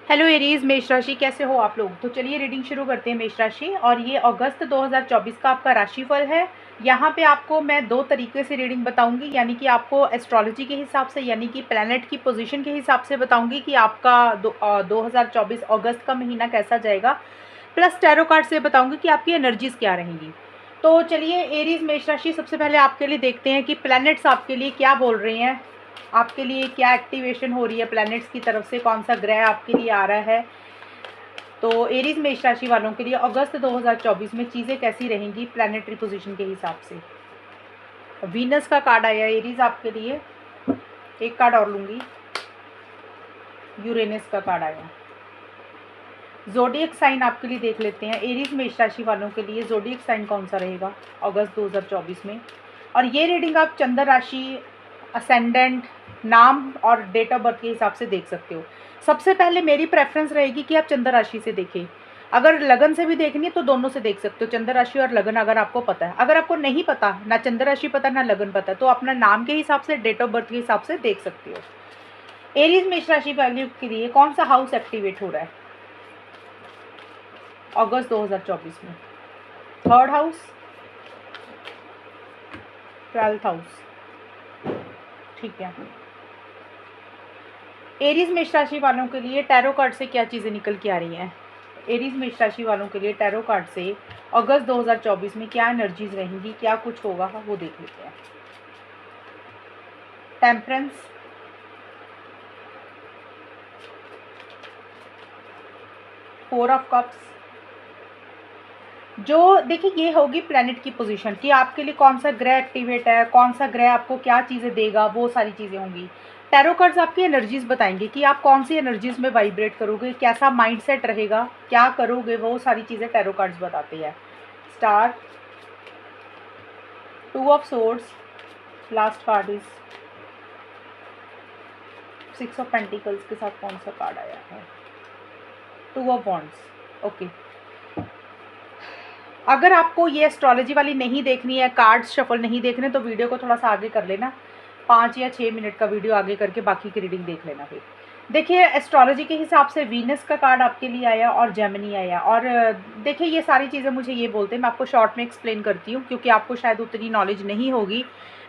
Hello Aries, मेष राशि कैसे हो आप लोग। तो चलिए रीडिंग शुरू करते हैं मेष राशि। और ये अगस्त 2024 का आपका राशिफल है। यहाँ पे आपको मैं दो तरीके से रीडिंग बताऊंगी, यानी कि आपको एस्ट्रोलॉजी के हिसाब से, यानी कि प्लैनेट की पोजीशन के हिसाब से बताऊंगी कि आपका 2024 अगस्त का महीना कैसा जाएगा, प्लस टैरो कार्ड से बताऊंगी कि आपकी एनर्जीज क्या रहेंगी। तो चलिए एरीज मेष राशि, सबसे पहले आपके लिए देखते हैं कि प्लैनेट्स आपके लिए क्या बोल रहे हैं, आपके लिए क्या एक्टिवेशन हो रही है प्लैनेट्स की तरफ से, कौन सा ग्रह आपके लिए आ रहा है। तो एरीज मेष राशि वालों के लिए अगस्त 2024 में चीज़ें कैसी रहेंगी प्लैनेटरी पोजीशन के हिसाब से। वीनस का कार्ड आया एरीज आपके लिए, एक कार्ड और लूंगी। यूरेनस का कार्ड आया। जोडियक साइन आपके लिए देख लेते हैं। एरीज मेष राशि वालों के लिए जोडियक साइन कौन सा रहेगा अगस्त 2024 में। और ये रीडिंग आप चंद्र राशि, असेंडेंट, नाम और डेट ऑफ बर्थ के हिसाब से देख सकते हो। सबसे पहले मेरी प्रेफरेंस रहेगी कि आप चंद्र राशि से देखें। अगर लगन से भी देखनी है तो दोनों से देख सकते हो, चंद्र राशि और लगन अगर आपको पता है। अगर आपको नहीं पता, ना चंद्र राशि पता ना लगन पता, तो अपना नाम के हिसाब से, डेट ऑफ बर्थ के हिसाब से देख सकते हो। एरीज मेष राशि वालों के लिए कौन सा हाउस एक्टिवेट हो रहा है अगस्त 2024 में। थर्ड हाउस, 12th हाउस, ठीक है। एरीज मेष राशि वालों के लिए टैरो कार्ड से क्या चीज़ें निकल के आ रही हैं। एरीज मेष राशि वालों के लिए टैरो कार्ड से अगस्त 2024 में क्या एनर्जीज रहेंगी, क्या कुछ होगा, वो देख लेते हैं। Temperance, four of cups. जो देखिए ये होगी प्लैनेट की पोजीशन कि आपके लिए कौन सा ग्रह एक्टिवेट है, कौन सा ग्रह आपको क्या चीज़ें देगा, वो सारी चीज़ें होंगी। टैरो कार्ड्स आपकी एनर्जीज बताएंगे कि आप कौन सी एनर्जीज में वाइब्रेट करोगे, कैसा माइंडसेट रहेगा, क्या करोगे, वो सारी चीज़ें टैरो कार्ड्स बताते हैं। Star, two of swords, last card is six of pentacles के साथ कौन सा कार्ड आया है, टू ऑफ वॉन्ड्स। ओके, अगर आपको ये एस्ट्रोलॉजी वाली नहीं देखनी है, कार्ड्स शफल नहीं देखने, तो वीडियो को थोड़ा सा आगे कर लेना, 5 या 6 मिनट का वीडियो आगे करके बाकी की रीडिंग देख लेना। फिर देखिए एस्ट्रोलॉजी के हिसाब से वीनस का कार्ड आपके लिए आया और जेमिनी आया। और देखिए ये सारी चीज़ें मुझे ये बोलते हैं, मैं आपको शॉर्ट में एक्सप्लेन करती हूँ क्योंकि आपको शायद उतनी नॉलेज नहीं होगी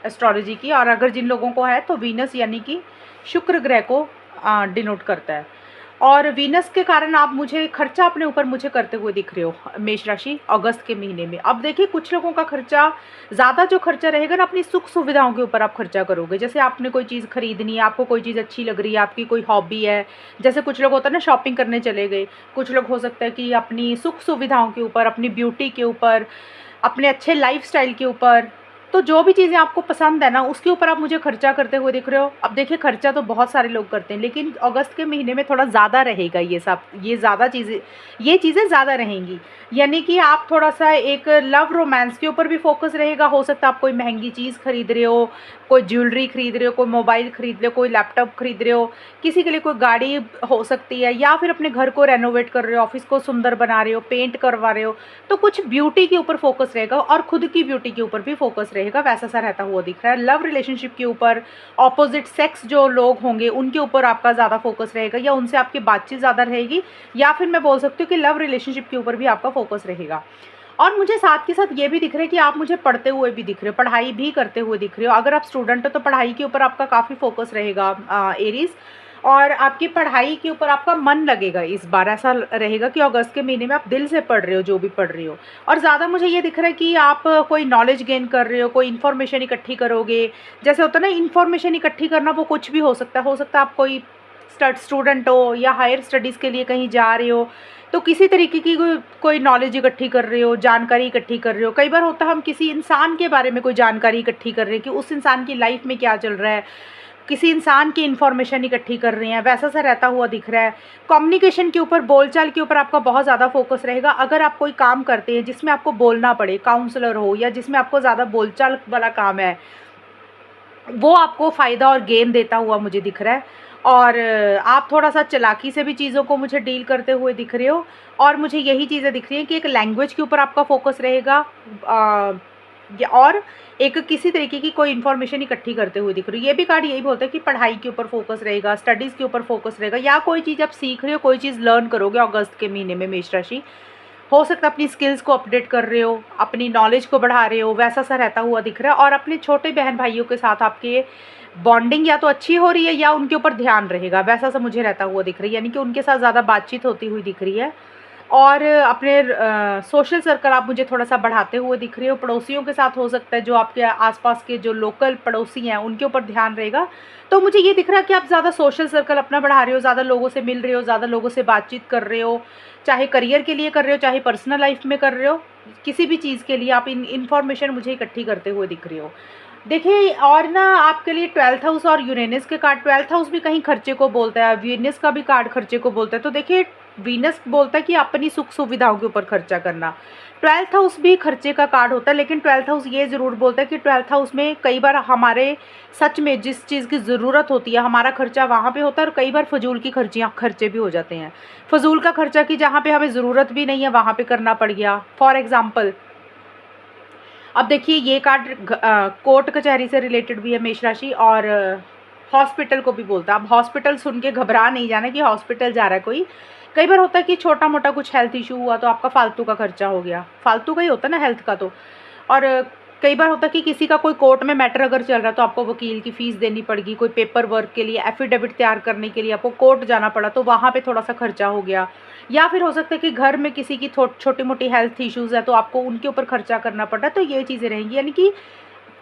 एस्ट्रोलॉजी की। और अगर जिन लोगों को है तो वीनस यानी कि शुक्र ग्रह को डिनोट करता है। और वीनस के कारण आप मुझे खर्चा अपने ऊपर मुझे करते हुए दिख रहे हो मेष राशि अगस्त के महीने में। अब देखिए कुछ लोगों का खर्चा, ज़्यादा जो खर्चा रहेगा ना, अपनी सुख सुविधाओं के ऊपर आप खर्चा करोगे। जैसे आपने कोई चीज़ खरीदनी है, आपको कोई चीज़ अच्छी लग रही है, आपकी कोई हॉबी है, जैसे कुछ लोग होता है ना शॉपिंग करने चले गए, कुछ लोग हो सकता है कि अपनी सुख सुविधाओं के ऊपर, अपनी ब्यूटी के ऊपर, अपने अच्छे लाइफस्टाइल के ऊपर, तो जो भी चीज़ें आपको पसंद है ना उसके ऊपर आप मुझे खर्चा करते हुए दिख रहे हो। अब देखिए खर्चा तो बहुत सारे लोग करते हैं, लेकिन अगस्त के महीने में थोड़ा ज़्यादा रहेगा ये सब, ये चीज़ें ज़्यादा रहेंगी। यानी कि आप थोड़ा सा एक लव रोमांस के ऊपर भी फोकस रहेगा। हो सकता है आप कोई महंगी चीज़ खरीद रहे हो, कोई ज्वेलरी खरीद रहे हो, कोई मोबाइल खरीद रहे हो, कोई लैपटॉप खरीद रहे हो, किसी के लिए कोई गाड़ी हो सकती है, या फिर अपने घर को रेनोवेट कर रहे हो, ऑफिस को सुंदर बना रहे हो, पेंट करवा रहे हो। तो कुछ ब्यूटी के ऊपर फोकस रहेगा और खुद की ब्यूटी के ऊपर भी फोकस रहेगा, वैसा सा रहता हुआ दिख रहा है। लव रिलेशनशिप के ऊपर, ऑपोजिट सेक्स जो लोग होंगे उनके ऊपर आपका ज़्यादा फोकस रहेगा, या उनसे आपकी बातचीत ज़्यादा रहेगी, या फिर मैं बोल सकती हूँ कि लव रिलेशनशिप के ऊपर भी आपका फोकस रहेगा। और मुझे साथ के साथ ये भी दिख रहा है कि आप मुझे पढ़ते हुए भी दिख रहे हो, पढ़ाई भी करते हुए दिख रहे हो। अगर आप स्टूडेंट हो तो पढ़ाई के ऊपर आपका काफ़ी फोकस रहेगा एरीज, और आपकी पढ़ाई के ऊपर आपका मन लगेगा। इस बार ऐसा रहेगा कि अगस्त के महीने में आप दिल से पढ़ रहे हो जो भी पढ़ रहे हो। और ज़्यादा मुझे ये दिख रहा है कि आप कोई नॉलेज गेन कर रहे हो, कोई इन्फॉर्मेशन इकट्ठी करोगे। जैसे होता है ना इन्फॉर्मेशन इकट्ठी करना, वो कुछ भी हो सकता है। हो सकता है आप कोई स्टूडेंट हो या हायर स्टडीज़ के लिए कहीं जा रहे हो, तो किसी तरीके की कोई नॉलेज इकट्ठी कर रहे हो, जानकारी इकट्ठी कर रहे हो। कई बार होता है हम किसी इंसान के बारे में कोई जानकारी इकट्ठी कर रहे हैं कि उस इंसान की लाइफ में क्या चल रहा है, किसी इंसान की इन्फॉर्मेशन इकट्ठी कर रहे हैं, वैसा सा रहता हुआ दिख रहा है। कम्युनिकेशन के ऊपर, बोलचाल के ऊपर आपका बहुत ज़्यादा फोकस रहेगा। अगर आप कोई काम करते हैं जिसमें आपको बोलना पड़े, काउंसलर हो या जिसमें आपको ज़्यादा बोलचाल वाला काम है, वो आपको फ़ायदा और गेन देता हुआ मुझे दिख रहा है। और आप थोड़ा सा चालाकी से भी चीज़ों को मुझे डील करते हुए दिख रहे हो। और मुझे यही चीज़ें दिख रही हैं कि एक लैंग्वेज के ऊपर आपका फोकस रहेगा, और एक किसी तरीके की कोई इन्फॉर्मेशन इकट्ठी करते हुए दिख रही है। ये भी कार्ड यही बोलता है कि पढ़ाई के ऊपर फोकस रहेगा, स्टडीज़ के ऊपर फोकस रहेगा, या कोई चीज़ आप सीख रहे हो, कोई चीज़ लर्न करोगे अगस्त के महीने में मेष राशि। हो सकता है अपनी स्किल्स को अपडेट कर रहे हो, अपनी नॉलेज को बढ़ा रहे हो, वैसा सा रहता हुआ दिख रहा है। और अपने छोटे बहन भाइयों के साथ आपके बॉन्डिंग या तो अच्छी हो रही है या उनके ऊपर ध्यान रहेगा, वैसा सा मुझे रहता हुआ दिख रही है, यानी कि उनके साथ ज़्यादा बातचीत होती हुई दिख रही है। और अपने सोशल सर्कल आप मुझे थोड़ा-सा बढ़ाते हुए दिख रहे हो। पड़ोसियों के साथ हो सकता है, जो आपके आस-पास के जो लोकल पड़ोसी हैं, उनके ऊपर ध्यान रहेगा। तो मुझे ये दिख रहा है कि आप ज़्यादा सोशल सर्कल अपना बढ़ा रहे हो, ज़्यादा लोगों से मिल रहे हो, ज़्यादा लोगों से बातचीत कर रहे हो, चाहे करियर के लिए कर रहे हो, चाहे पर्सनल लाइफ़ में कर रहे हो, किसी भी चीज़ के लिए आप इन्फॉर्मेशन मुझे इकट्ठी करते हुए दिख रहे हो। देखिए, और ना आपके लिए 12th हाउस और यूरेनस के कार्ड, 12th हाउस भी कहीं खर्चे को बोलता है, वीनस का भी कार्ड खर्चे को बोलता है। तो देखिए, वीनस बोलता है कि अपनी सुख सुविधाओं के ऊपर खर्चा करना। 12th हाउस भी खर्चे का कार्ड होता है, लेकिन 12th हाउस ये ज़रूर बोलता है कि 12th हाउस में कई बार हमारे सच में जिस चीज़ की ज़रूरत होती है, हमारा खर्चा वहाँ पे होता है, और कई बार फजूल की खर्चे भी हो जाते हैं। फजूल का खर्चा कि जहाँ पे हमें ज़रूरत भी नहीं है, वहाँ पे करना पड़ गया। फॉर एग्ज़ाम्पल, अब देखिए, ये कार्ड कोर्ट कचहरी से रिलेटेड भी है मेष राशि, और हॉस्पिटल को भी बोलता है। अब हॉस्पिटल सुन के घबरा नहीं जाना कि हॉस्पिटल जा रहा है कोई। कई बार होता है कि छोटा मोटा कुछ हेल्थ इशू हुआ तो आपका फालतू का खर्चा हो गया, फालतू का ही होता है ना हेल्थ का तो। और कई बार होता है कि किसी का कोई कोर्ट में मैटर अगर चल रहा है तो आपको वकील की फ़ीस देनी पड़ेगी, कोई पेपर वर्क के लिए, एफिडेविट तैयार करने के लिए आपको कोर्ट जाना पड़ा, तो वहाँ पे थोड़ा सा खर्चा हो गया। या फिर हो सकता है कि घर में किसी की छोटी मोटी हेल्थ इश्यूज़ है, तो आपको उनके ऊपर खर्चा करना पड़ रहा है। तो ये चीज़ें रहेंगी, यानी कि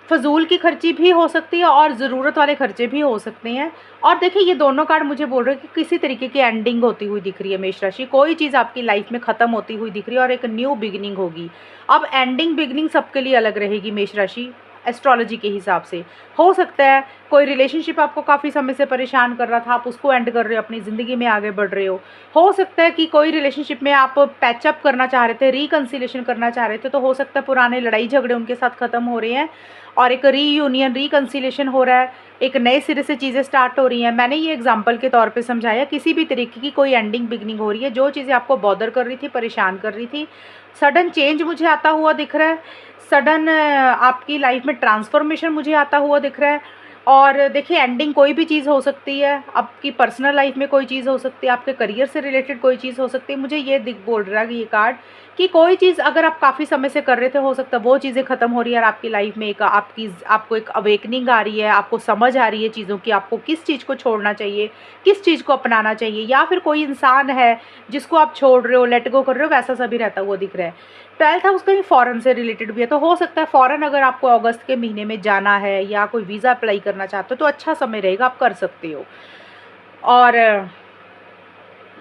फ़ज़ूल की खर्ची भी हो सकती है और ज़रूरत वाले खर्चे भी हो सकते हैं। और देखिए, ये दोनों कार्ड मुझे बोल रहे हैं कि किसी तरीके की एंडिंग होती हुई दिख रही है मेष राशि। कोई चीज़ आपकी लाइफ में ख़त्म होती हुई दिख रही है और एक न्यू बिगिनिंग होगी। अब एंडिंग बिगिनिंग सबके लिए अलग रहेगी मेष राशि, एस्ट्रोलॉजी के हिसाब से। हो सकता है कोई रिलेशनशिप आपको काफ़ी समय से परेशान कर रहा था, आप उसको एंड कर रहे हो, अपनी ज़िंदगी में आगे बढ़ रहे हो। हो सकता है कि कोई रिलेशनशिप में आप पैचअप करना चाह रहे थे, रिकन्सिलेशन करना चाह रहे थे, तो हो सकता है पुराने लड़ाई झगड़े उनके साथ ख़त्म हो रहे हैं और एक रीयूनियन, रिकन्सिलेशन हो रहा है, एक नए सिरे से चीज़ें स्टार्ट हो रही हैं। मैंने ये एग्जांपल के तौर पे समझाया, किसी भी तरीके की कोई एंडिंग बिगनिंग हो रही है, जो चीज़ें आपको बॉदर कर रही थी, परेशान कर रही थी, सडन चेंज मुझे आता हुआ दिख रहा है, सडन आपकी लाइफ में ट्रांसफॉर्मेशन मुझे आता हुआ दिख रहा है। और देखिए, एंडिंग कोई भी चीज़ हो सकती है, आपकी पर्सनल लाइफ में कोई चीज़ हो सकती है, आपके करियर से रिलेटेड कोई चीज़ हो सकती है। मुझे ये दिख बोल रहा है कि ये कार्ड, कि कोई चीज़ अगर आप काफ़ी समय से कर रहे थे, हो सकता है वो चीज़ें ख़त्म हो रही है और आपकी लाइफ में एक आपको एक अवेकनिंग आ रही है, आपको समझ आ रही है चीज़ों की, आपको किस चीज़ को छोड़ना चाहिए, किस चीज़ को अपनाना चाहिए। या फिर कोई इंसान है जिसको आप छोड़ रहे हो, लेट गो कर रहे हो, वैसा सा भी रहता हुआ दिख रहा है। 12th हाउस कहीं फ़ॉरेन से रिलेटेड भी है, तो हो सकता है फ़ॉरेन अगर आपको अगस्त के महीने में जाना है या कोई वीज़ा अप्लाई करना चाहते हो, तो अच्छा समय रहेगा, आप कर सकते हो। और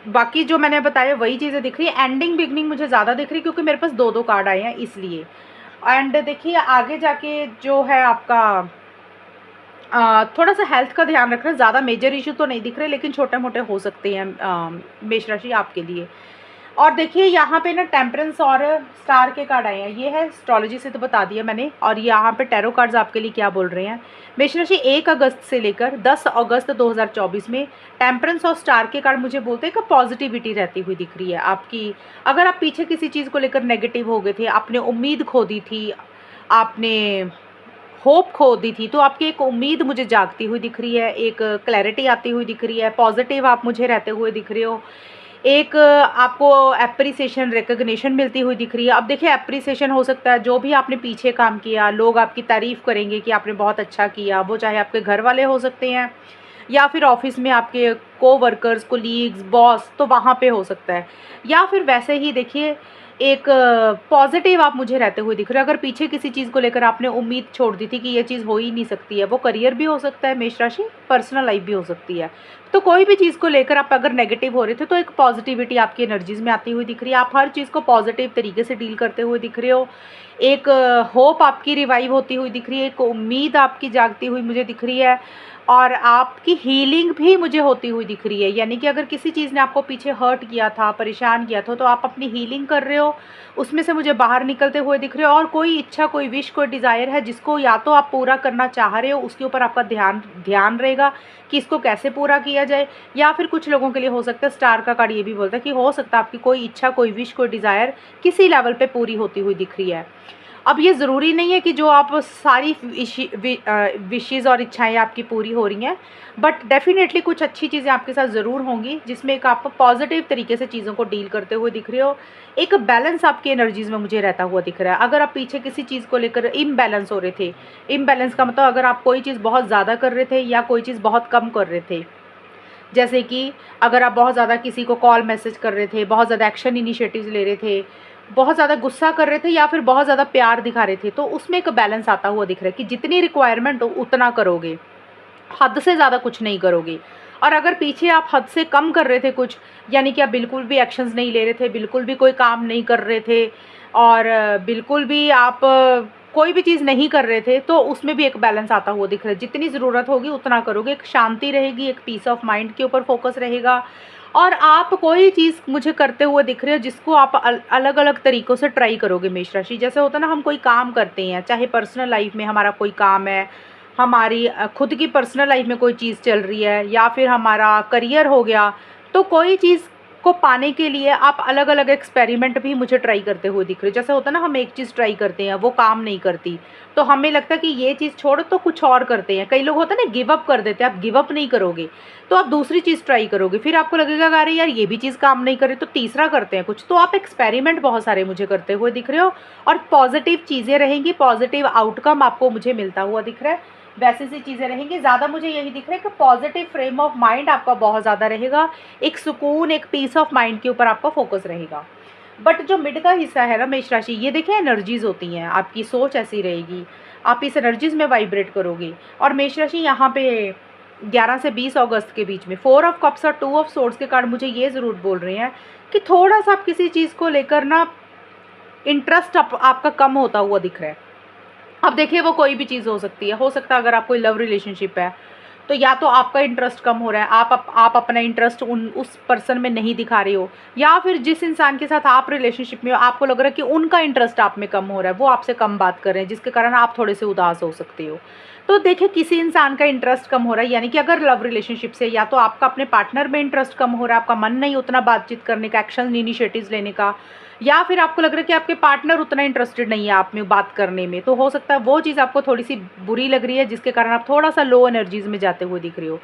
बाकी जो मैंने बताया वही चीज़ें दिख रही है। एंडिंग बिगनिंग मुझे ज़्यादा दिख रही है, क्योंकि मेरे पास 2-2 कार्ड आए हैं इसलिए। एंड देखिए, आगे जाके जो है आपका थोड़ा-सा हेल्थ का ध्यान रखना, ज़्यादा मेजर इश्यू तो नहीं दिख रहे, लेकिन छोटे-मोटे हो सकते हैं मेष राशि आपके लिए। और देखिए, यहाँ पे ना टेम्परेंस और स्टार के कार्ड आए हैं। ये है एस्ट्रोलॉजी से तो बता दिया मैंने, और यहाँ पे टैरो कार्ड्स आपके लिए क्या बोल रहे हैं। मेष राशि 1 अगस्त से लेकर 10 अगस्त 2024 में टेम्परेंस और स्टार के कार्ड मुझे बोलते हैं कि पॉजिटिविटी रहती हुई दिख रही है आपकी। अगर आप पीछे किसी चीज़ को लेकर नेगेटिव हो गए थे, आपने उम्मीद खो दी थी, आपने होप खो दी थी, तो आपकी एक उम्मीद मुझे जागती हुई दिख रही है, एक क्लैरिटी आती हुई दिख रही है, पॉजिटिव आप मुझे रहते हुए दिख रहे हो। एक आपको एप्रिसिएशन, रिकॉग्निशन मिलती हुई दिख रही है। अब देखिए, एप्रिसिएशन हो सकता है जो भी आपने पीछे काम किया, लोग आपकी तारीफ़ करेंगे कि आपने बहुत अच्छा किया, वो चाहे आपके घर वाले हो सकते हैं या फिर ऑफिस में आपके कोवर्कर्स, कोलीग्स, बॉस, तो वहाँ पे हो सकता है। या फिर वैसे ही देखिए, एक पॉजिटिव आप मुझे रहते हुए दिख रहे हो। अगर पीछे किसी चीज़ को लेकर आपने उम्मीद छोड़ दी थी कि ये चीज़ हो ही नहीं सकती है, वो करियर भी हो सकता है मेष राशि, पर्सनल लाइफ भी हो सकती है। तो कोई भी चीज़ को लेकर आप अगर नेगेटिव हो रहे थे, तो एक पॉजिटिविटी आपकी एनर्जीज़ में आती हुई दिख रही है। आप हर चीज़ को पॉजिटिव तरीके से डील करते हुए दिख रहे हो। एक होप आपकी रिवाइव होती हुई दिख रही है, एक उम्मीद आपकी जागती हुई मुझे दिख रही है, और आपकी हीलिंग भी मुझे होती हुई दिख रही है। यानी कि अगर किसी चीज़ ने आपको पीछे हर्ट किया था, परेशान किया था, तो आप अपनी हीलिंग कर रहे हो, उसमें से मुझे बाहर निकलते हुए दिख रहे हो। और कोई इच्छा, कोई विश, कोई डिज़ायर है जिसको या तो आप पूरा करना चाह रहे हो, उसके ऊपर आपका ध्यान रहेगा कि इसको कैसे पूरा किया जाए। या फिर कुछ लोगों के लिए हो सकता है, स्टार का कार्ड ये भी बोलता है कि हो सकता है आपकी कोई इच्छा, कोई विश, कोई डिज़ायर किसी लेवल पे पूरी होती हुई दिख रही है। अब ये ज़रूरी नहीं है कि जो आप सारी विशेज़ और इच्छाएँ आपकी पूरी हो रही हैं, बट डेफ़िनेटली कुछ अच्छी चीज़ें आपके साथ ज़रूर होंगी, जिसमें एक आप पॉज़िटिव तरीके से चीज़ों को डील करते हुए दिख रहे हो। एक बैलेंस आपकी एनर्जीज़ में मुझे रहता हुआ दिख रहा है। अगर आप पीछे किसी चीज़ को लेकर इम्बैलेंस हो रहे थे, इम्बैलेंस का मतलब अगर आप कोई चीज़ बहुत ज़्यादा कर रहे थे या कोई चीज़ बहुत कम कर रहे थे, जैसे कि अगर आप बहुत ज़्यादा किसी को कॉल मैसेज कर रहे थे, बहुत ज़्यादा एक्शन इनिशिएटिव्स ले रहे थे, बहुत ज़्यादा गुस्सा कर रहे थे या फिर बहुत ज़्यादा प्यार दिखा रहे थे, तो उसमें एक बैलेंस आता हुआ दिख रहा है कि जितनी रिक्वायरमेंट हो उतना करोगे, हद से ज़्यादा कुछ नहीं करोगे। और अगर पीछे आप हद से कम कर रहे थे कुछ, यानी कि आप बिल्कुल भी एक्शंस नहीं ले रहे थे, बिल्कुल भी कोई काम नहीं कर रहे थे और बिल्कुल भी आप कोई भी चीज़ नहीं कर रहे थे, तो उसमें भी एक बैलेंस आता हुआ दिख रहा है। जितनी ज़रूरत होगी उतना करोगे, एक शांति रहेगी, एक पीस ऑफ माइंड के ऊपर फोकस रहेगा और आप कोई चीज़ मुझे करते हुए दिख रहे हो जिसको आप अलग अलग तरीक़ों से ट्राई करोगे मेष राशि। जैसे होता है ना, हम कोई काम करते हैं, चाहे पर्सनल लाइफ में हमारा कोई काम है, हमारी खुद की पर्सनल लाइफ में कोई चीज़ चल रही है या फिर हमारा करियर हो गया, तो कोई चीज़ को पाने के लिए आप अलग अलग एक्सपेरिमेंट भी मुझे ट्राई करते हुए दिख रहे हो। जैसे होता है ना, हम एक चीज़ ट्राई करते हैं, वो काम नहीं करती, तो हमें लगता है कि ये चीज़ छोड़ो तो कुछ और करते हैं। कई लोग होता है ना, गिव अप कर देते हैं। आप गिव अप नहीं करोगे तो आप दूसरी चीज़ ट्राई करोगे, फिर आपको लगेगा कि अरे यार ये भी चीज़ काम नहीं कर रही, तो तीसरा करते हैं कुछ। तो आप एक्सपेरिमेंट बहुत सारे मुझे करते हुए दिख रहे हो और पॉजिटिव चीज़ें रहेंगी, पॉजिटिव आउटकम आपको मुझे मिलता हुआ दिख रहा है, वैसी सी चीज़ें रहेंगी। ज़्यादा मुझे यही दिख रहा है कि पॉजिटिव फ्रेम ऑफ माइंड आपका बहुत ज़्यादा रहेगा, एक सुकून, एक पीस ऑफ माइंड के ऊपर आपका फोकस रहेगा। बट जो मिड का हिस्सा है ना मेष राशि, ये देखिए एनर्जीज़ होती हैं, आपकी सोच ऐसी रहेगी, आप इस एनर्जीज़ में वाइब्रेट करोगे। और मेष राशि यहाँ पे 11 से 20 अगस्त के बीच में 4 ऑफ कप्स और 2 ऑफ सोर्ड्स के कार्ड मुझे ये ज़रूर बोल रहे हैं कि थोड़ा सा आप किसी चीज़ को लेकर ना इंटरेस्ट आपका कम होता हुआ दिख रहा है। अब देखिए वो कोई भी चीज़ हो सकती है, हो सकता है अगर आप कोई लव रिलेशनशिप है तो या तो आपका इंटरेस्ट कम हो रहा है, आप अपना इंटरेस्ट उस पर्सन में नहीं दिखा रहे हो, या फिर जिस इंसान के साथ आप रिलेशनशिप में हो आपको लग रहा है कि उनका इंटरेस्ट आप में कम हो रहा है, वो आपसे कम बात कर रहे हैं, जिसके कारण आप थोड़े से उदास हो सकते हो। तो देखिए किसी इंसान का इंटरेस्ट कम हो रहा है, यानी कि अगर लव रिलेशनशिप से या तो आपका अपने पार्टनर में इंटरेस्ट कम हो रहा है, आपका मन नहीं उतना बातचीत करने का, एक्शन इनिशिएटिव्स लेने का, या फिर आपको लग रहा है कि आपके पार्टनर उतना इंटरेस्टेड नहीं है आप में बात करने में, तो हो सकता है वो चीज़ आपको थोड़ी सी बुरी लग रही है, जिसके कारण आप थोड़ा सा लो एनर्जीज में जाते हुए दिख रहे हो,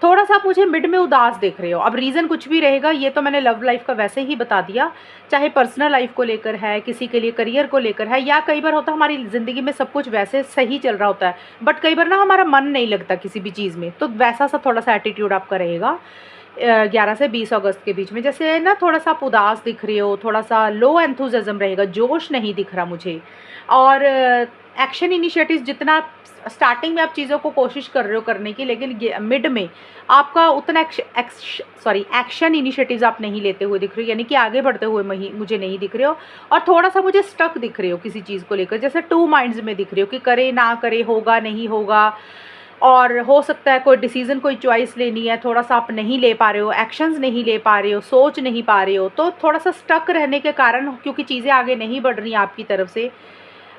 थोड़ा सा आप मुझे मिड में उदास देख रहे हो। अब रीज़न कुछ भी रहेगा, ये तो मैंने लव लाइफ का वैसे ही बता दिया, चाहे पर्सनल लाइफ को लेकर है, किसी के लिए करियर को लेकर है, या कई बार होता है हमारी ज़िंदगी में सब कुछ वैसे सही चल रहा होता है बट कई बार ना हमारा मन नहीं लगता किसी भी चीज़ में, तो वैसा सा थोड़ा सा एटीट्यूड आपका रहेगा 11 से 20 अगस्त के बीच में। जैसे ना थोड़ा सा आप उदास दिख रहे हो, थोड़ा सा लो एंथुसियाज्म रहेगा, जोश नहीं दिख रहा मुझे। और एक्शन इनिशिएटिव्स जितना स्टार्टिंग में आप चीज़ों को कोशिश कर रहे हो करने की, लेकिन मिड में आपका उतना एक्शन इनिशिएटिव्स आप नहीं लेते हुए दिख रहे हो, यानी कि आगे बढ़ते हुए मुझे नहीं दिख रहे हो, और थोड़ा सा मुझे स्टक दिख रहे हो किसी चीज़ को लेकर, जैसे टू माइंड्स में दिख रहे हो कि करे ना करे, होगा नहीं होगा, और हो सकता है कोई डिसीज़न, कोई चॉइस लेनी है, थोड़ा सा आप नहीं ले पा रहे हो, एक्शंस नहीं ले पा रहे हो, सोच नहीं पा रहे हो, तो थोड़ा सा स्टक रहने के कारण, क्योंकि चीज़ें आगे नहीं बढ़ रही हैं आपकी तरफ से,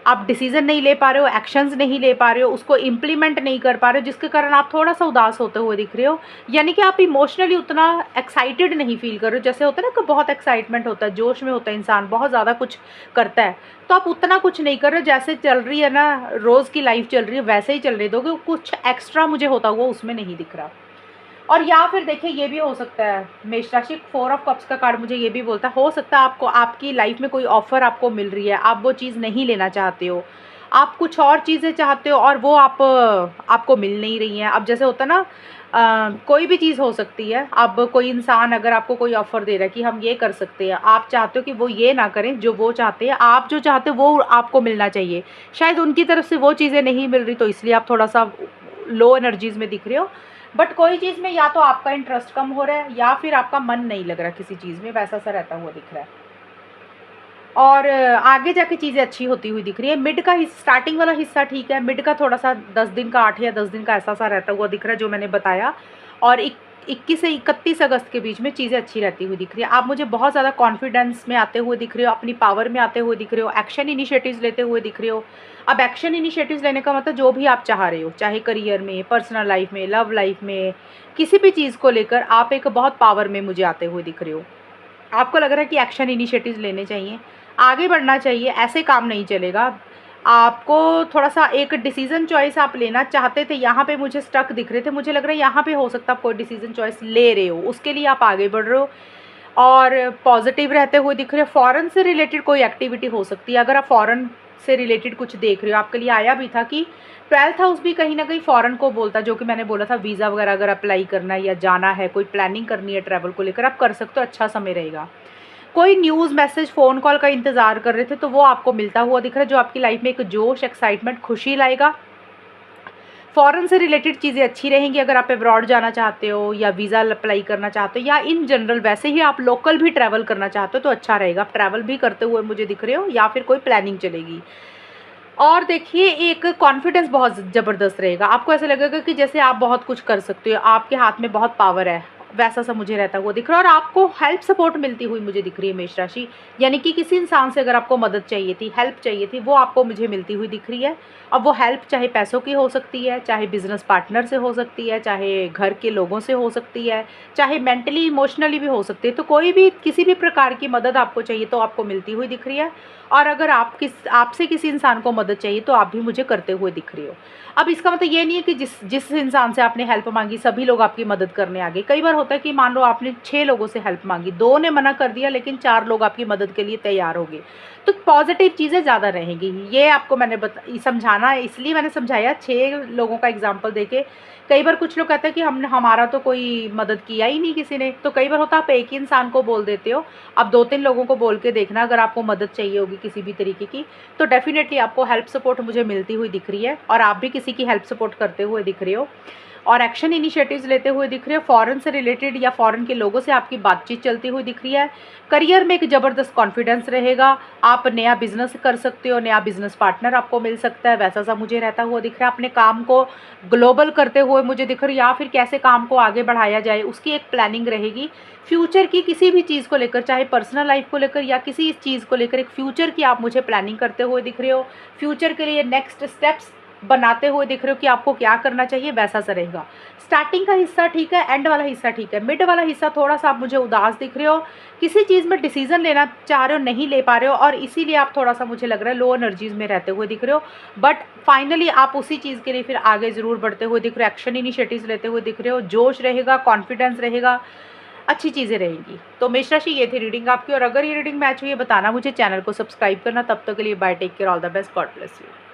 आप डिसीज़न नहीं ले पा रहे हो, एक्शंस नहीं ले पा रहे हो, उसको इम्प्लीमेंट नहीं कर पा रहे हो, जिसके कारण आप थोड़ा सा उदास होते हुए दिख रहे हो, यानी कि आप इमोशनली उतना एक्साइटेड नहीं फील कर रहे हो। जैसे होता है ना कि बहुत एक्साइटमेंट होता है, जोश में होता है इंसान, बहुत ज़्यादा कुछ करता है, तो आप उतना कुछ नहीं कर रहे हो, जैसे चल रही है ना रोज़ की लाइफ चल रही है वैसे ही चल रही दोगे, कुछ एक्स्ट्रा मुझे होता हुआ उसमें नहीं दिख रहा। और या फिर देखिए ये भी हो सकता है, मेष राशि 4 ऑफ कप्स का कार्ड मुझे ये भी बोलता है, हो सकता है आपको आपकी लाइफ में कोई ऑफ़र आपको मिल रही है, आप वो चीज़ नहीं लेना चाहते हो, आप कुछ और चीज़ें चाहते हो और वो आपको मिल नहीं रही हैं। अब जैसे होता है ना कोई भी चीज़ हो सकती है, अब कोई इंसान अगर आपको कोई ऑफ़र दे रहा है कि हम ये कर सकते हैं, आप चाहते हो कि वो ये ना करें जो वो चाहते हैं, आप जो चाहते हो वो आपको मिलना चाहिए, शायद उनकी तरफ से वो चीज़ें नहीं मिल रही, तो इसलिए आप थोड़ा सा लो एनर्जीज़ में दिख रहे हो। बट कोई चीज़ में या तो आपका इंटरेस्ट कम हो रहा है या फिर आपका मन नहीं लग रहा किसी चीज़ में, वैसा सा रहता हुआ दिख रहा है। और आगे जाके चीज़ें अच्छी होती हुई दिख रही है। मिड का स्टार्टिंग वाला हिस्सा ठीक है, मिड का थोड़ा सा 10 दिन का 8 या 10 दिन का ऐसा सा रहता हुआ दिख रहा है जो मैंने बताया, और 21 से 31 अगस्त के बीच में चीज़ें अच्छी रहती हुई दिख रही है। आप मुझे बहुत ज़्यादा कॉन्फिडेंस में आते हुए दिख रहे हो, अपनी पावर में आते हुए दिख रहे हो, एक्शन इनिशिएटिव्स लेते हुए दिख रहे हो। अब एक्शन इनिशिएटिव्स लेने का मतलब जो भी आप चाह रहे हो, चाहे करियर में, पर्सनल लाइफ में, लव लाइफ में, किसी भी चीज़ को लेकर आप एक बहुत पावर में मुझे आते हुए दिख रहे हो। आपको लग रहा है कि एक्शन इनिशिएटिव्स लेने चाहिए, आगे बढ़ना चाहिए, ऐसे काम नहीं चलेगा। आपको थोड़ा-सा एक डिसीज़न चॉइस आप लेना चाहते थे, यहाँ पे मुझे स्टक दिख रहे थे, मुझे लग रहा है यहाँ पे हो सकता है आप कोई डिसीज़न चॉइस ले रहे हो, उसके लिए आप आगे बढ़ रहे हो और पॉजिटिव रहते हुए दिख रहे हो। फ़ॉरेन से रिलेटेड कोई एक्टिविटी हो सकती है, अगर आप फ़ॉरेन से रिलेटेड कुछ देख रहे हो, आपके लिए आया भी था कि 12th हाउस भी कहीं न कहीं फ़ॉरेन को बोलता है, जो कि मैंने बोला था वीज़ा वगैरह अगर अप्लाई करना है या जाना है, कोई प्लानिंग करनी है ट्रैवल को लेकर, आप कर सकते हो, अच्छा समय रहेगा। कोई न्यूज़, मैसेज, फ़ोन कॉल का इंतज़ार कर रहे थे, तो वो आपको मिलता हुआ दिख रहा है, जो आपकी लाइफ़ में एक जोश, एक्साइटमेंट, खुशी लाएगा। फ़ॉरेन से रिलेटेड चीज़ें अच्छी रहेंगी अगर आप अब्रॉड जाना चाहते हो या वीज़ा अप्लाई करना चाहते हो या इन जनरल वैसे ही आप लोकल भी ट्रैवल करना चाहते हो तो अच्छा रहेगा। आप ट्रैवल भी करते हुए मुझे दिख रहे हो या फिर कोई प्लानिंग चलेगी। और देखिए एक कॉन्फिडेंस बहुत ज़बरदस्त रहेगा। आपको ऐसा लगेगा कि जैसे आप बहुत कुछ कर सकते हो, आपके हाथ में बहुत पावर है, वैसा-सा मुझे रहता हुआ दिख रहा है और आपको हेल्प सपोर्ट मिलती हुई मुझे दिख रही है मेष राशि। यानी कि किसी इंसान से अगर आपको मदद चाहिए थी, हेल्प चाहिए थी, वो आपको मुझे मिलती हुई दिख रही है। अब वो हेल्प चाहे पैसों की हो सकती है, चाहे बिज़नेस पार्टनर से हो सकती है, चाहे घर के लोगों से हो सकती है, चाहे मेंटली, इमोशनली भी हो सकती है। तो कोई भी किसी भी प्रकार की मदद आपको चाहिए तो आपको मिलती हुई दिख रही है और अगर आपसे किसी इंसान को मदद चाहिए तो आप भी मुझे करते हुए दिख रहे हो। अब इसका मतलब ये नहीं है कि जिस जिस इंसान से आपने हेल्प माँगी सभी लोग आपकी मदद करने आ गए। कई बार होता है कि मान लो आपने 6 लोगों से हेल्प माँगी, 2 ने मना कर दिया लेकिन 4 लोग आपकी मदद के लिए तैयार हो गए। तो पॉज़िटिव चीज़ें ज़्यादा रहेंगी। ये आपको मैंने समझाना इसलिए मैंने समझाया 6 लोगों का एग्ज़ाम्पल देके। कई बार कुछ लोग कहते हैं कि हमने हमारा तो कोई मदद किया ही नहीं किसी ने। तो कई बार होता है आप एक ही इंसान को बोल देते हो, आप 2-3 लोगों को बोल के देखना अगर आपको मदद चाहिए होगी किसी भी तरीके की, तो डेफ़िनेटली आपको हेल्प सपोर्ट मुझे मिलती हुई दिख रही है और आप भी किसी की हेल्प सपोर्ट करते हुए दिख रहे हो और एक्शन इनिशिएटिव्स लेते हुए दिख रहे हो। फ़ॉरेन से रिलेटेड या फ़ॉरेन के लोगों से आपकी बातचीत चलती हुई दिख रही है। करियर में एक ज़बरदस्त कॉन्फिडेंस रहेगा, आप नया बिज़नेस कर सकते हो, नया बिज़नेस पार्टनर आपको मिल सकता है, वैसा-सा मुझे रहता हुआ दिख रहा है। अपने काम को ग्लोबल करते हुए मुझे दिख रहा है या फिर कैसे काम को आगे बढ़ाया जाए, उसकी एक प्लानिंग रहेगी। फ्यूचर की किसी भी चीज़ को लेकर, चाहे पर्सनल लाइफ़ को लेकर या किसी चीज़ को लेकर एक फ्यूचर की आप मुझे प्लानिंग करते हुए दिख रहे हो। फ्यूचर के लिए नेक्स्ट स्टेप्स बनाते हुए दिख रहे हो कि आपको क्या करना चाहिए, वैसा-सा रहेगा। स्टार्टिंग का हिस्सा ठीक है, एंड वाला हिस्सा ठीक है, मिड वाला हिस्सा थोड़ा-सा आप मुझे उदास दिख रहे हो। किसी चीज़ में डिसीज़न लेना चाह रहे हो, नहीं ले पा रहे हो और इसीलिए आप थोड़ा-सा मुझे लग रहा है लो एनर्जीज़ में रहते हुए दिख रहे हो। बट फाइनली आप उसी चीज़ के लिए फिर आगे ज़रूर बढ़ते हुए दिख रहे हो, एक्शन इनिशिएटिव्स लेते हुए दिख रहे हो, जोश रहेगा, कॉन्फिडेंस रहेगा, अच्छी चीज़ें रहेंगी। तो मेष राशि ये थी रीडिंग आपकी और अगर ये रीडिंग मैच हुई है बताना मुझे, चैनल को सब्सक्राइब करना। तब तक के लिए bye, take care, all the best, God bless you.